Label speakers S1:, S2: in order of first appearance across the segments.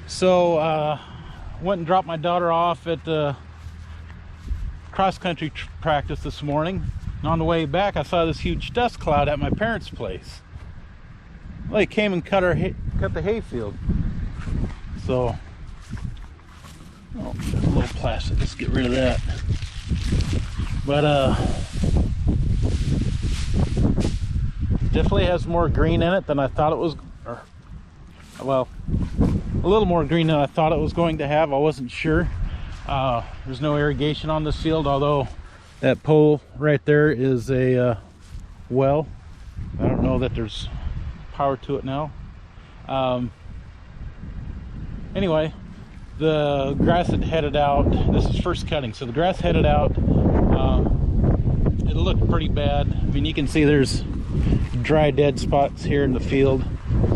S1: So went and dropped my daughter off at the cross-country practice this morning, and on the way back I saw this huge dust cloud at my parents' place. Well, they came and cut the hayfield. So, oh, a little plastic. Let's get rid of that. But definitely has more green in it than I thought it was. Well, a little more green than I thought it was going to have. I wasn't sure. There's no irrigation on this field, although that pole right there is a well. I don't know that there's power to it now. Anyway, the grass had headed out. This is first cutting, so the grass headed out. It looked pretty bad. I mean, you can see there's dry, dead spots here in the field.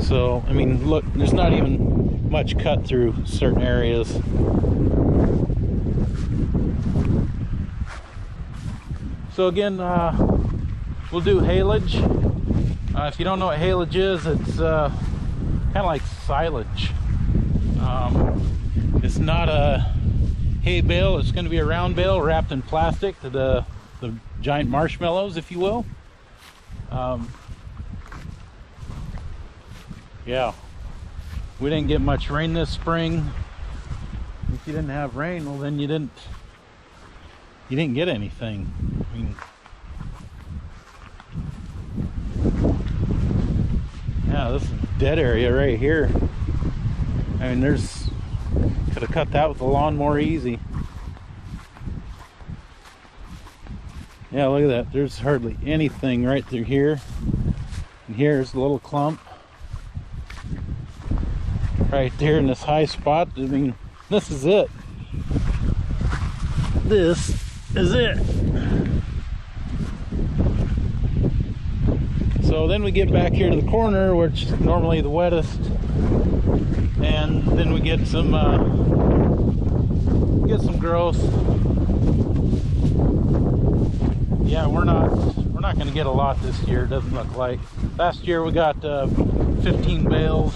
S1: So, I mean, look, there's not even much cut through certain areas. So again, we'll do haylage. If you don't know what haylage is, it's kind of like silage. It's not a hay bale. It's going to be a round bale wrapped in plastic to the giant marshmallows, if you will. Yeah, we didn't get much rain this spring. If you didn't have rain, well, then you didn't get anything. I mean, yeah, this is a dead area right here. I mean, could have cut that with a lawnmower easy. Yeah, look at that. There's hardly anything right through here. And here's a little clump. Right there in this high spot. I mean, this is it. This is it. So then we get back here to the corner, which is normally the wettest, and then we get some growth. Yeah, we're not going to get a lot this year. It doesn't look like. Last year we got 15 bales.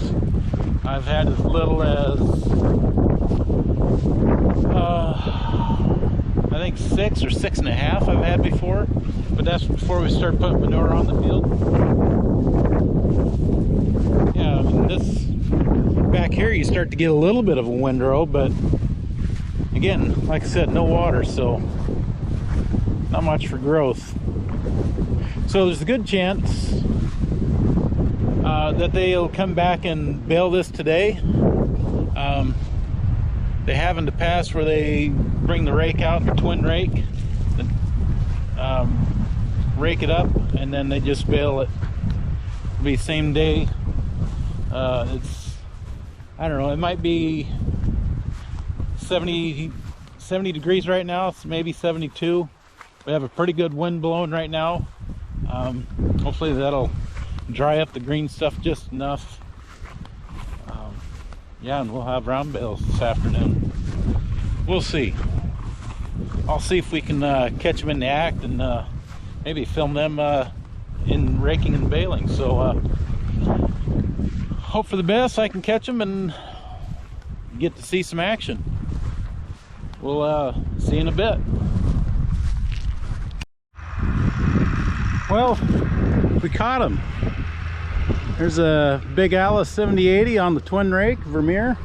S1: I've had as little as I think 6 or 6.5 I've had before, but that's before we start putting manure on the field. Yeah, I mean, this back here you start to get a little bit of a windrow, but again, like I said, no water, so not much for growth. So there's a good chance that they'll come back and bale this today. They have in the past where they bring the rake out, the twin rake, rake it up, and then they just bale it. It'll be same day. It's, I don't know, it might be 70 degrees right now. It's maybe 72. We have a pretty good wind blowing right now. Hopefully that'll dry up the green stuff just enough. Yeah, and we'll have round bales this afternoon. We'll see. I'll see if we can catch them in the act and maybe film them in raking and baling. So hope for the best. I can catch them and get to see some action. We'll see you in a bit. Well, we caught him. There's a Big Alice 7080 on the twin rake, Vermeer.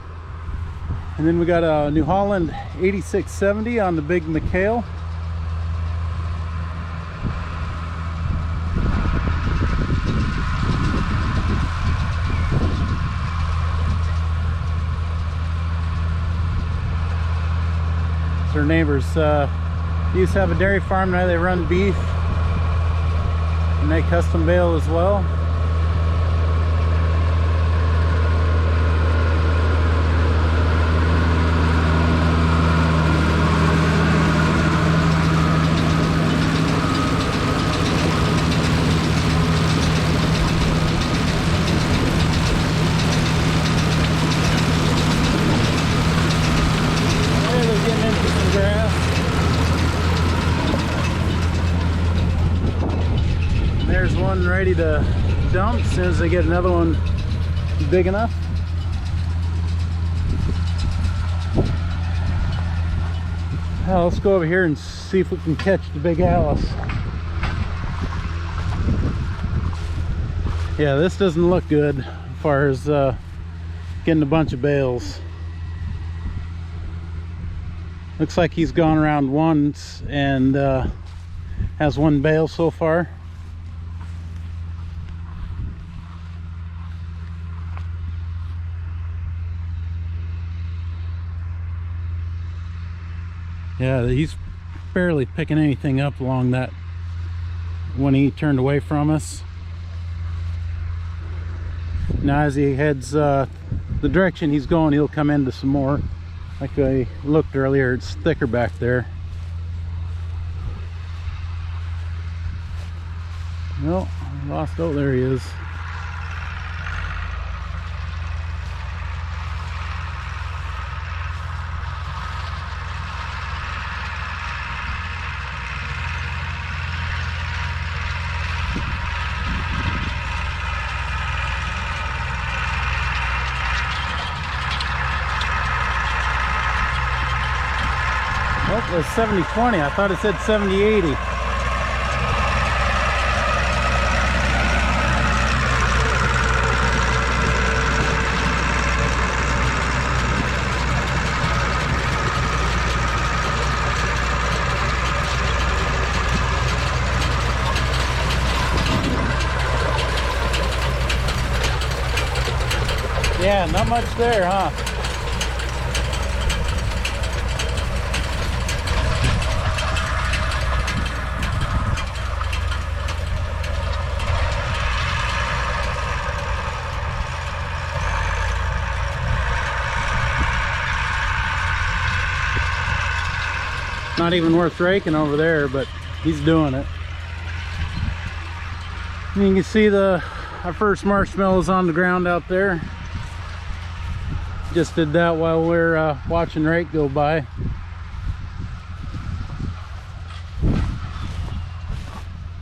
S1: And then we got a New Holland 8670 on the Big McHale. It's our neighbors. They used to have a dairy farm, now they run beef. And they custom bale as well. There's one ready to dump as soon as they get another one big enough. Well, let's go over here and see if we can catch the big Alice. Yeah, this doesn't look good as far as getting a bunch of bales. Looks like he's gone around once and has one bale so far. Yeah, he's barely picking anything up along that when he turned away from us. Now as he heads the direction he's going, he'll come into some more. Like I looked earlier, it's thicker back there. No, lost. Oh, there he is. Oh, it was 70-20. I thought it said 70-80. Yeah, not much there, huh? Not even worth raking over there, but he's doing it. And you can see our first marshmallows on the ground out there. Just did that while we're watching rake go by.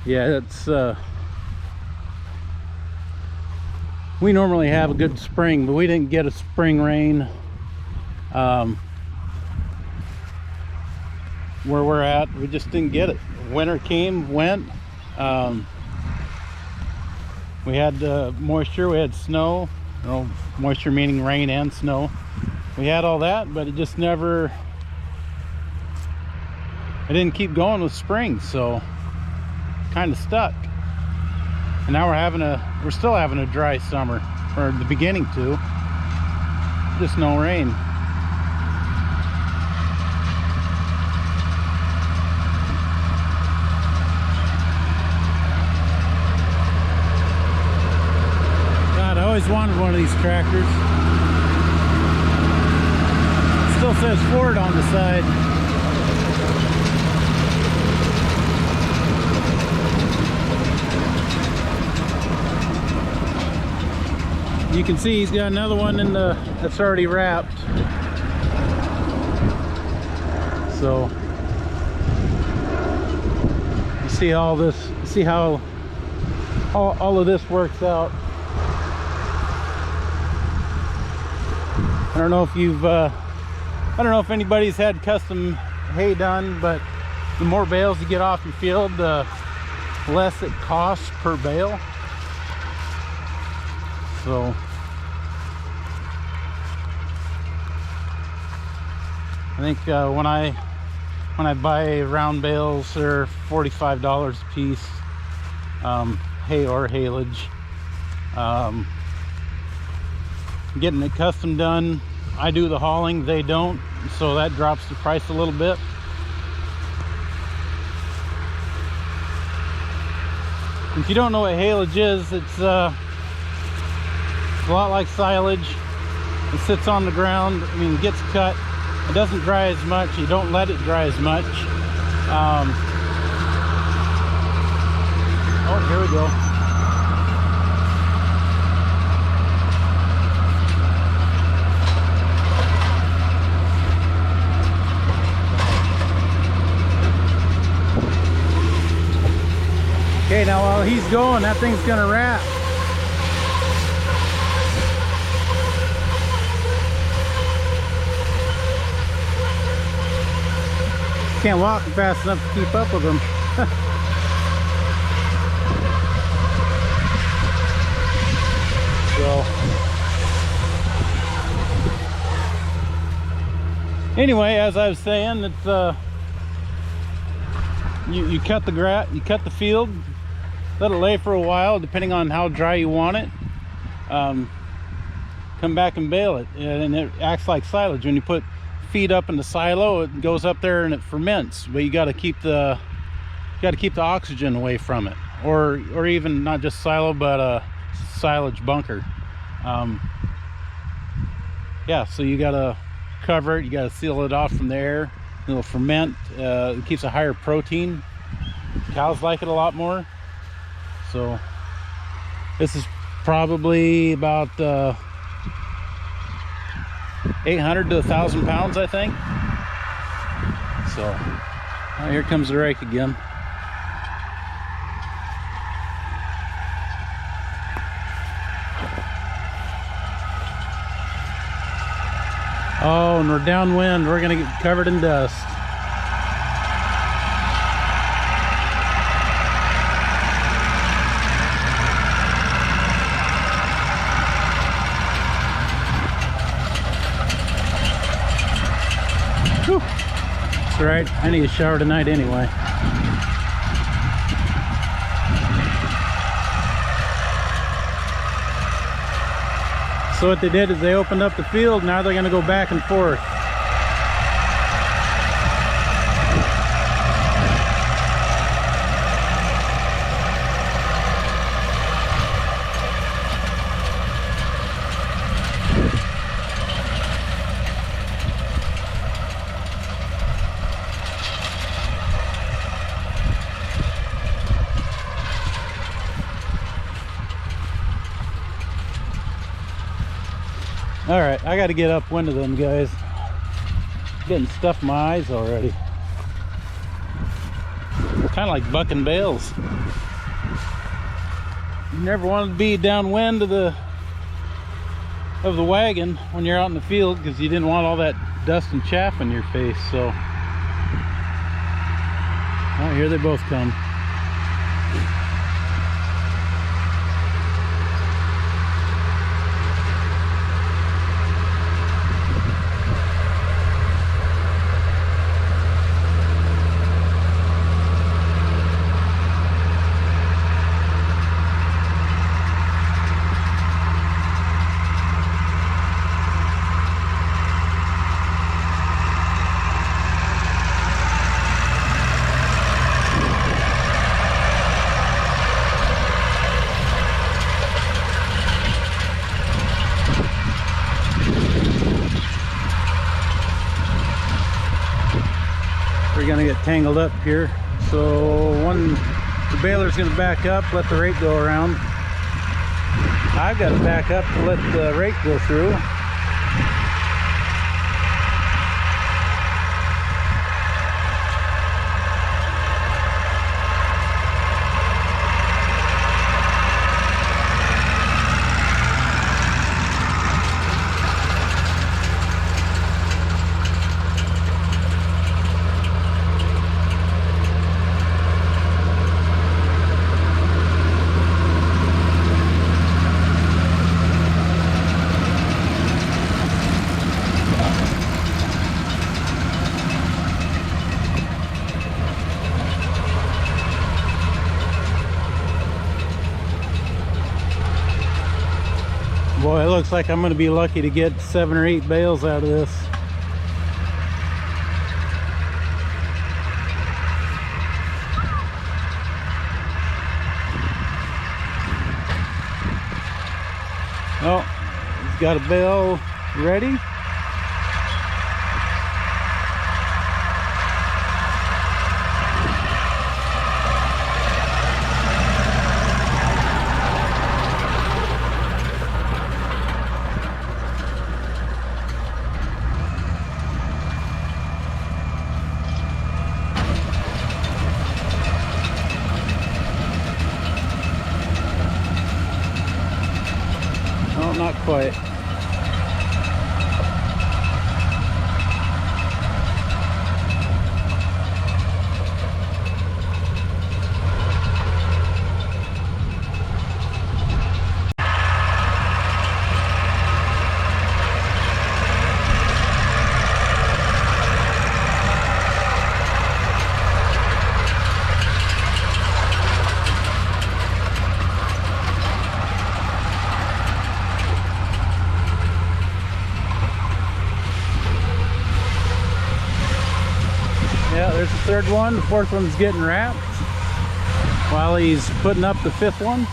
S1: Yeah, it's we normally have a good spring, but we didn't get a spring rain where we're at. We just didn't get it. Winter came, went. We had moisture, we had snow. You know, moisture meaning rain and snow. We had all that, but it just never, it didn't keep going with spring, so kind of stuck. And now we're still having a dry summer, or the beginning to. Just no rain. God, I always wanted one of these tractors. It still says Ford on the side. You can see he's got another one in that's already wrapped. So you see all this, see how all of this works out. I don't know if you've I don't know if anybody's had custom hay done, but the more bales you get off your field, the less it costs per bale. So I think when I buy round bales, they're $45 a piece, hay or haylage. Getting it custom done, I do the hauling, they don't, so that drops the price a little bit. If you don't know what haylage is, it's a lot like silage. It sits on the ground, I mean, it gets cut. It doesn't dry as much. You don't let it dry as much. Oh, here we go. Okay, now while he's going, that thing's gonna wrap. Can't walk fast enough to keep up with them. So anyway, as I was saying, it's you cut the grass, you cut the field, let it lay for a while, depending on how dry you want it. Come back and bale it, and it acts like silage. When you put feed up in the silo, it goes up there and it ferments. But you got to keep the oxygen away from it, or even not just silo, but silage bunker. Yeah, so you got to cover it. You got to seal it off from the air. It'll ferment. It keeps a higher protein. Cows like it a lot more. So this is probably about 800 to 1,000 pounds, I think. So here comes the rake again. Oh, and we're downwind. We're gonna get covered in dust. Whew. That's right. I need a shower tonight anyway. So what they did is they opened up the field. Now they're going to go back and forth. All right, I got to get upwind of them guys. Getting stuff in my eyes already. Kind of like bucking bales. You never want to be downwind of the wagon when you're out in the field, because you didn't want all that dust and chaff in your face. So, oh, here they both come. We're gonna get tangled up here. So the baler's gonna back up, let the rake go around. I've got to back up to let the rake go through. Boy, it looks like I'm going to be lucky to get 7 or 8 bales out of this. Oh, he's got a bale ready. No, not quite. third one. The fourth one's getting wrapped while he's putting up the fifth one.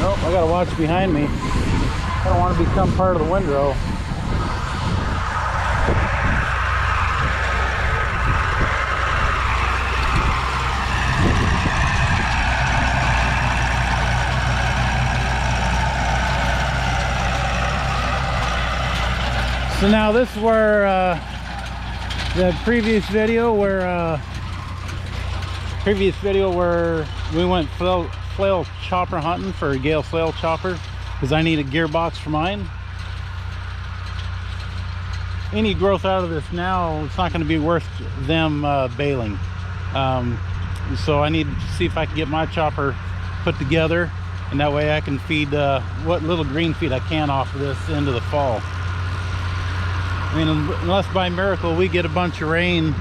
S1: Oh, I gotta watch behind me. I don't want to become part of the windrow. So now this is where the previous video where we went flail chopper hunting for a Gale flail chopper because I need a gearbox for mine. Any growth out of this now, it's not going to be worth them baling. So I need to see if I can get my chopper put together, and that way I can feed what little green feed I can off of this into the fall. I mean, unless by miracle we get a bunch of rain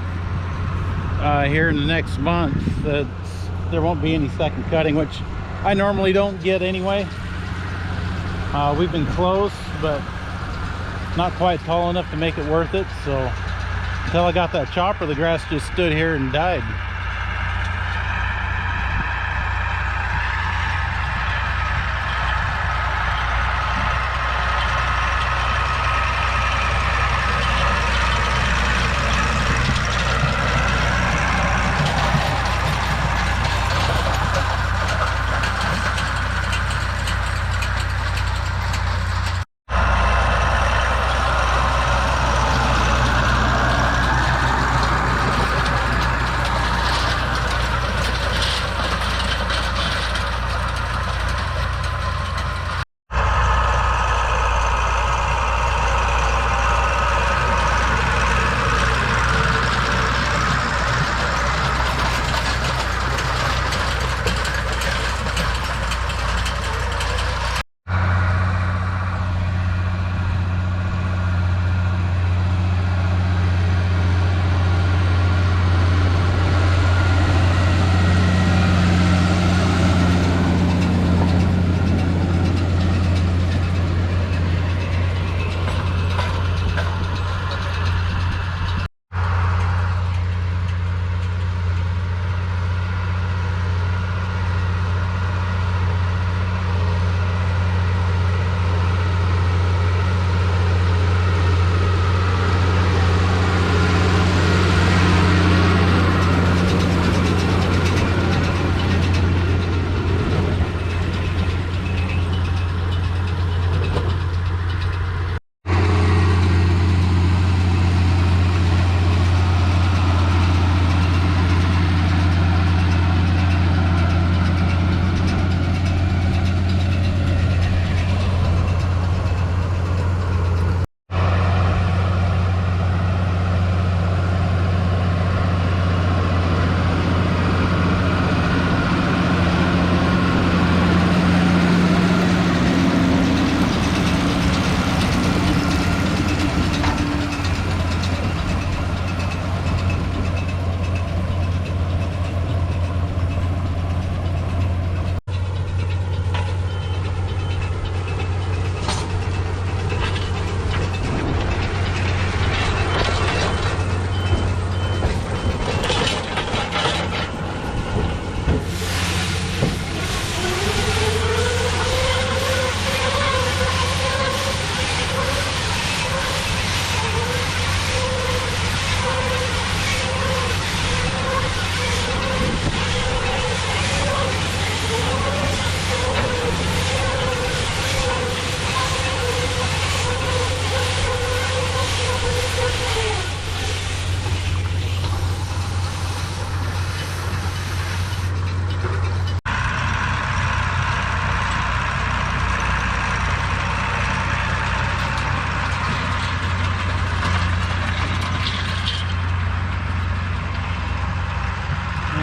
S1: here in the next month, that there won't be any second cutting, which I normally don't get anyway. We've been close, but not quite tall enough to make it worth it. So until I got that chopper, the grass just stood here and died.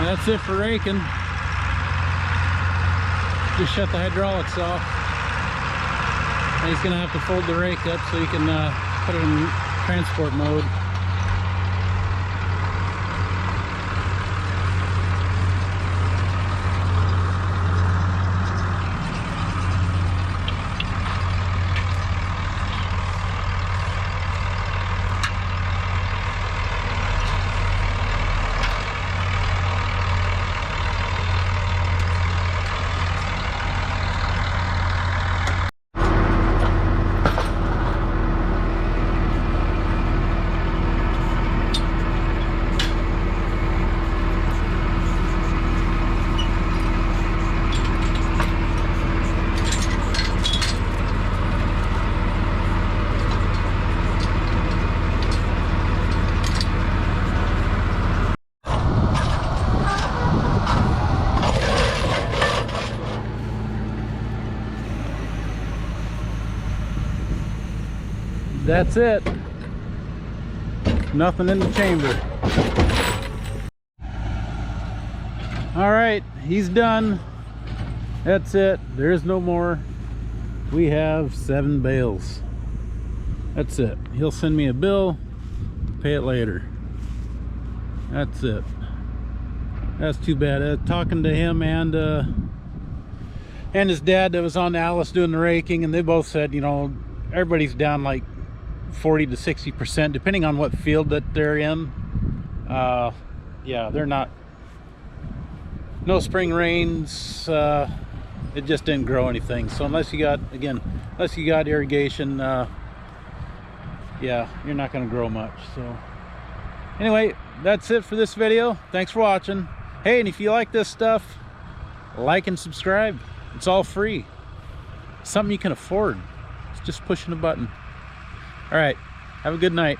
S1: That's it for raking. Just shut the hydraulics off. Now he's gonna have to fold the rake up so you can put it in transport mode. that's it. Nothing in the chamber. All right, he's done. That's it. There's no more. We have 7 bales. That's it. He'll send me a bill, pay it later. That's it. That's too bad. Talking to him and his dad that was on Alice doing the raking, and they both said, you know, everybody's down like 40 to 60% depending on what field that they're in. Yeah, they're not, no spring rains, it just didn't grow anything. So unless you got, again, unless you got irrigation, yeah, you're not going to grow much. So anyway, that's it for this video. Thanks for watching. Hey, and if you like this stuff, like and subscribe. It's all free. Something you can afford. It's just pushing a button. All right, have a good night.